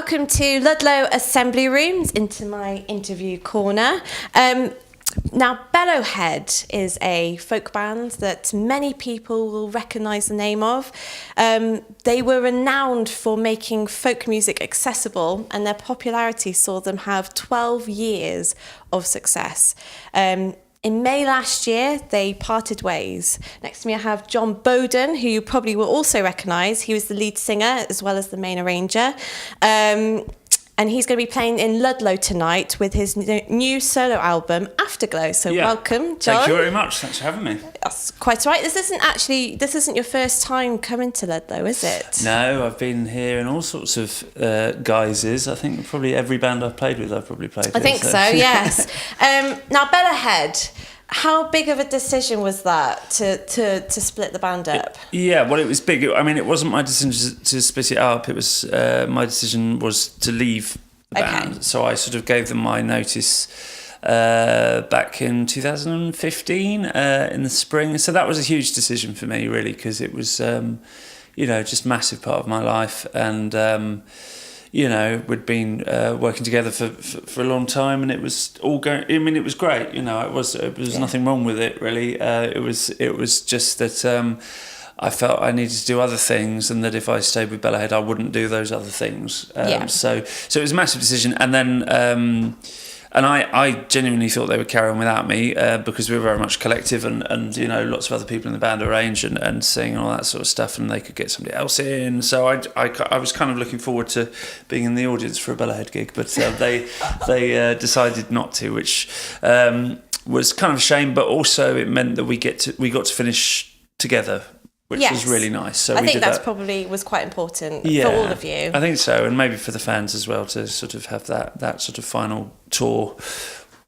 welcome to Ludlow Assembly Rooms, into my interview corner. Now, Bellowhead is a folk band that many people will recognise the name of. They were renowned for making folk music accessible, and their popularity saw them have 12 years of success. In May last year, they parted ways. Next to me, I have Jon Boden, who you probably will also recognise. He was the lead singer as well as the main arranger. And he's going to be playing in Ludlow tonight with his new solo album, Afterglow. So welcome, Jon. Thank you very much. Thanks for having me. That's quite right. This isn't your first time coming to Ludlow, is it? No, I've been here in all sorts of guises. I think probably every band I've played with, I've probably played with. I think so, yes. Now, Bellowhead, how big of a decision was that to split the band up? Yeah, well, it was big. I mean, it wasn't my decision to split it up. It was my decision was to leave the band. So I sort of gave them my notice back in 2015 in the spring. So that was a huge decision for me, really, because it was, just a massive part of my life. And we'd been working together for a long time, and it was all going. I mean, it was great. It was nothing wrong with it, really. It was just that I felt I needed to do other things, and that if I stayed with Bellowhead, I wouldn't do those other things. So it was a massive decision, and then. And I genuinely thought they would carry on without me because we were very much collective, and lots of other people in the band arrange and sing and all that sort of stuff, and they could get somebody else in. So I was kind of looking forward to being in the audience for a Bellowhead gig, but they decided not to, which was kind of a shame. But also it meant that we got to finish together, which was really nice. So I think that's probably was quite important for all of you. I think so, and maybe for the fans as well, to sort of have that sort of final tour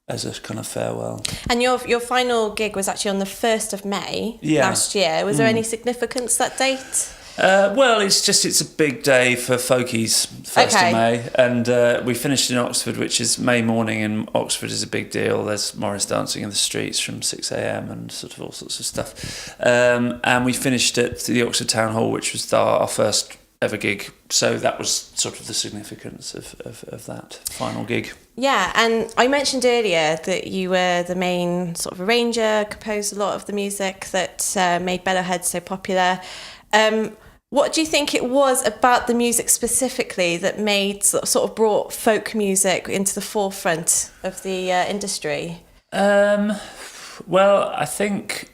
as a kind of farewell. And your final gig was actually on the 1st of May last year. Was there any significance that date? Well, it's a big day for folkies, 1st of May, and we finished in Oxford, which is May morning, and Oxford is a big deal. There's Morris dancing in the streets from 6 a.m. and sort of all sorts of stuff. And we finished at the Oxford Town Hall, which was our first ever gig. So that was sort of the significance of that final gig. Yeah, and I mentioned earlier that you were the main sort of arranger, composed a lot of the music that made Bellowhead so popular. What do you think it was about the music specifically that sort of brought folk music into the forefront of the industry? Well, I think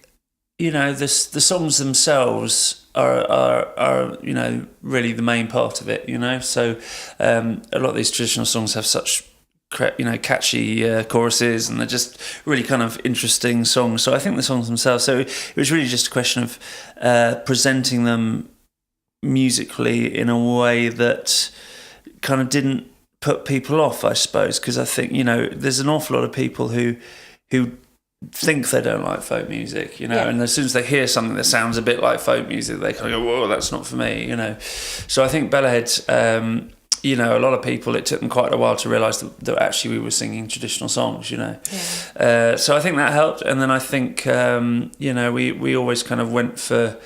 the songs themselves are really the main part of it. So a lot of these traditional songs have such catchy choruses, and they're just really kind of interesting songs. So I think the songs themselves. So it was really just a question of presenting them musically in a way that kind of didn't put people off, I suppose, because I think there's an awful lot of people who think they don't like folk music, and as soon as they hear something that sounds a bit like folk music, they kind of go, whoa, that's not for me, So I think Bellowhead, a lot of people, it took them quite a while to realise that actually we were singing traditional songs, So I think that helped, and then I think we always kind of went for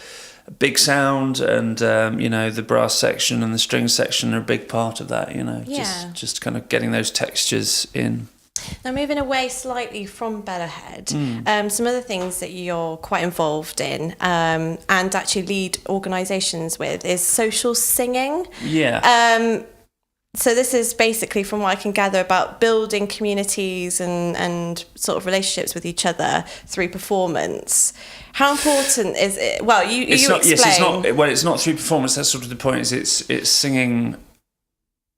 big sound, and the brass section and the string section are a big part of that, just kind of getting those textures in. Now, moving away slightly from Bellowhead, some other things that you're quite involved in and actually lead organisations with is social singing. So this is basically, from what I can gather, about building communities and sort of relationships with each other through performance. How important is it? Well, you explain. Yes, it's not. Well, it's not through performance. That's sort of the point. It's singing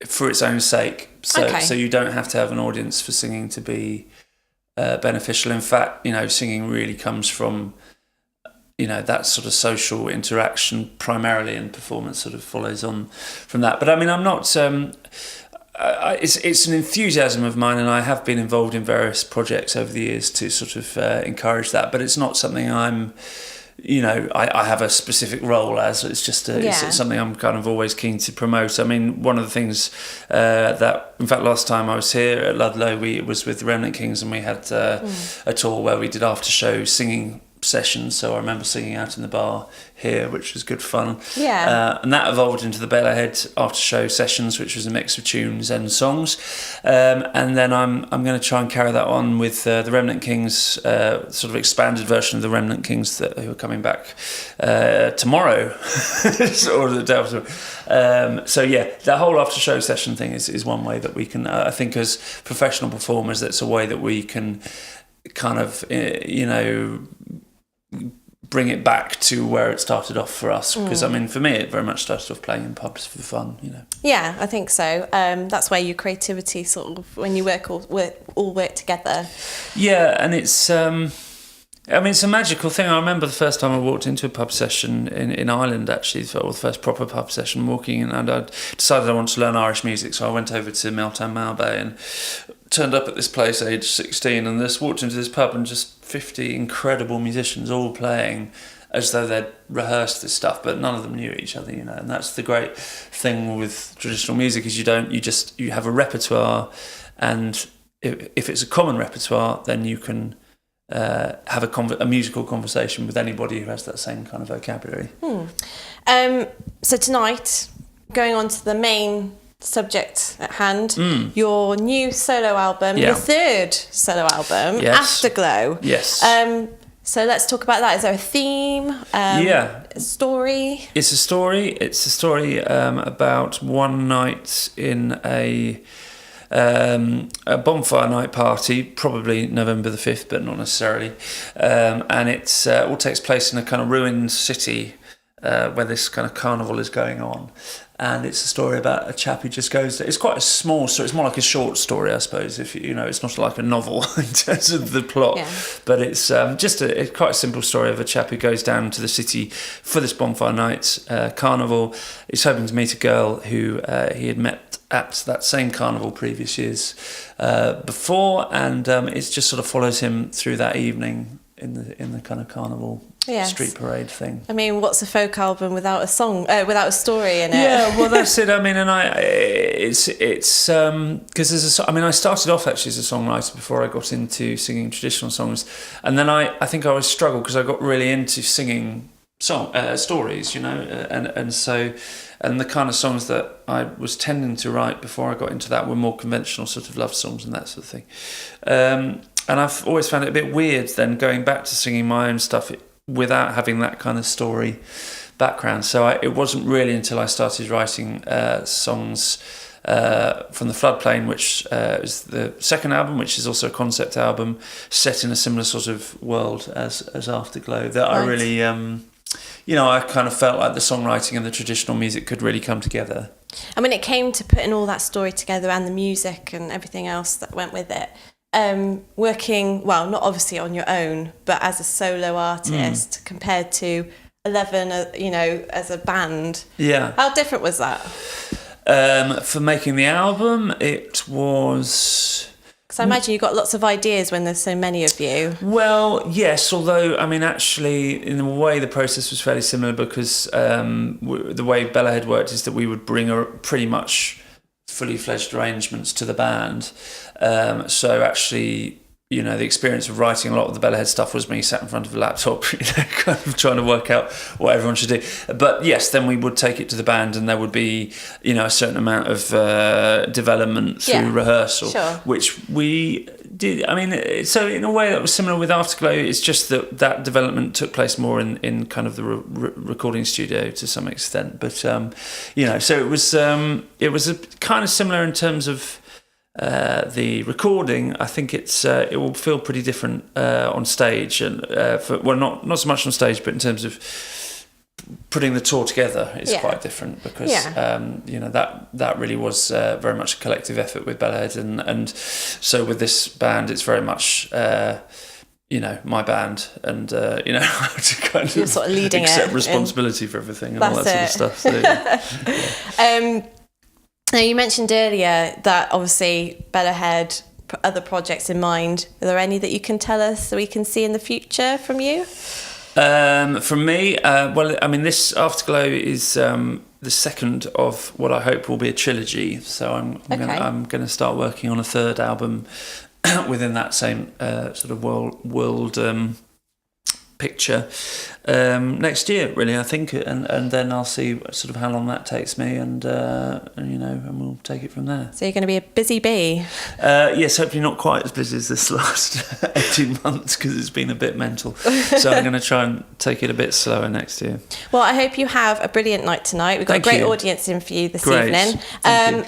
for its own sake. So you don't have to have an audience for singing to be beneficial. In fact, singing really comes from that sort of social interaction primarily, and performance sort of follows on from that. But I mean, I'm not. It's an enthusiasm of mine, and I have been involved in various projects over the years to sort of encourage that. But it's not something I'm. I have a specific role as. It's just it's something I'm kind of always keen to promote. I mean, one of the things that, in fact, last time I was here at Ludlow, it was with the Remnant Kings, and we had a tour where we did after show singing sessions. So I remember singing out in the bar here, which was good fun. Yeah. And that evolved into the Bellowhead after show sessions, which was a mix of tunes and songs. And then I'm going to try and carry that on with the Remnant Kings, sort of expanded version of the Remnant Kings who are coming back tomorrow, or the day after. So yeah, that whole after show session thing is one way that we can. I think as professional performers, that's a way that we can kind of bring it back to where it started off for us, because I mean, for me, it very much started off playing in pubs for fun, Yeah, I think so. That's where your creativity sort of, when you all work together. Yeah, and it's it's a magical thing. I remember the first time I walked into a pub session in Ireland, actually, or the first proper pub session, walking in, and I decided I wanted to learn Irish music, so I went over to Meltown Malbay and turned up at this place age 16, and just walked into this pub and just 50 incredible musicians all playing as though they'd rehearsed this stuff, but none of them knew each other, and that's the great thing with traditional music, is you have a repertoire, and if it's a common repertoire, then you can have a musical conversation with anybody who has that same kind of vocabulary. So tonight, going on to the main subject at hand, your new solo album, your third solo album, Afterglow. Yes. So let's talk about that. Is there a theme? A story? It's a story. It's a story about one night in a bonfire night party, probably November the 5th, but not necessarily. And it's all takes place in a kind of ruined city where this kind of carnival is going on. And it's a story about a chap who just goes there. It's quite a small story. It's more like a short story, I suppose. If it's not like a novel in terms of the plot, but it's just it's quite a simple story of a chap who goes down to the city for this bonfire night carnival. He's hoping to meet a girl who he had met at that same carnival previous years before, and it just sort of follows him through that evening in the kind of carnial street parade thing. I mean, what's a folk album without a song, without a story in it? Yeah, well, that's it. I mean, and it's because I started off actually as a songwriter before I got into singing traditional songs, and then I think I always struggled because I got really into singing stories, and the kind of songs that I was tending to write before I got into that were more conventional sort of love songs and that sort of thing. And I've always found it a bit weird then going back to singing my own stuff without having that kind of story background. So it wasn't really until I started writing songs from the Floodplain, which is the second album, which is also a concept album set in a similar sort of world as Afterglow, that I really, I kind of felt like the songwriting and the traditional music could really come together. And when it came to putting all that story together and the music and everything else that went with it, working, well, not obviously on your own, but as a solo artist compared to 11, as a band. Yeah. How different was that? For making the album, it was... Because I imagine you got lots of ideas when there's so many of you. Well, yes, although, I mean, actually, in a way, the process was fairly similar because the way Bellowhead worked is that we would bring pretty much fully fledged arrangements to the band. So actually, the experience of writing a lot of the Bellowhead stuff was me sat in front of a laptop, kind of trying to work out what everyone should do. But yes, then we would take it to the band, and there would be, a certain amount of development through rehearsal, which we did. I mean, so in a way that was similar with Afterglow. It's just that development took place more in kind of the recording studio to some extent. But so it was a kind of similar in terms of. The recording, I think it will feel pretty different on stage, and not so much on stage, but in terms of putting the tour together, it's quite different because that really was very much a collective effort with Bellowhead, and so with this band, it's very much my band, and to kind of you're sort of leading accept responsibility for everything and all that sort of stuff. So, Now, you mentioned earlier that obviously Bellowhead, other projects in mind. Are there any that you can tell us that we can see in the future from you? From me, this Afterglow is the second of what I hope will be a trilogy. So I'm going to start working on a third album within that same sort of world picture next year, really, I think, and then I'll see sort of how long that takes me, and we'll take it from there. So you're going to be a busy bee. Yes, hopefully not quite as busy as this last 18 months, because it's been a bit mental. So I'm going to try and take it a bit slower next year. Well, I hope you have a brilliant night tonight. We've got a great audience in for you this evening.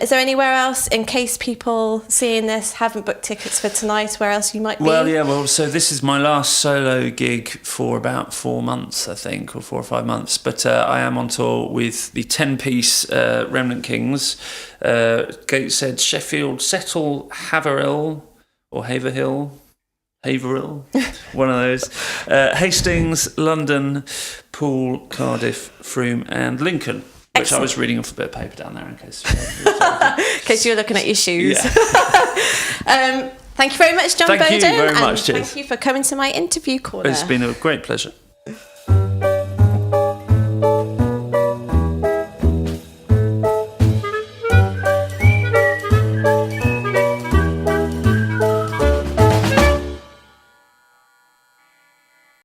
Is there anywhere else, in case people seeing this haven't booked tickets for tonight, where else you might be? Well, so this is my last solo gig for about 4 months, I think, or 4 or 5 months. But I am on tour with the 10-piece Remnant Kings, Gateshead, Sheffield, Settle, Haverhill, or Haverhill, one of those. Hastings, London, Poole, Cardiff, Frome, and Lincoln. Which Excellent. I was reading off a bit of paper down there in case you were looking at your shoes. Yeah. Thank you very much, Jon Boden. Thank you very much. Cheers. Thank you for coming to my interview corner. It's been a great pleasure.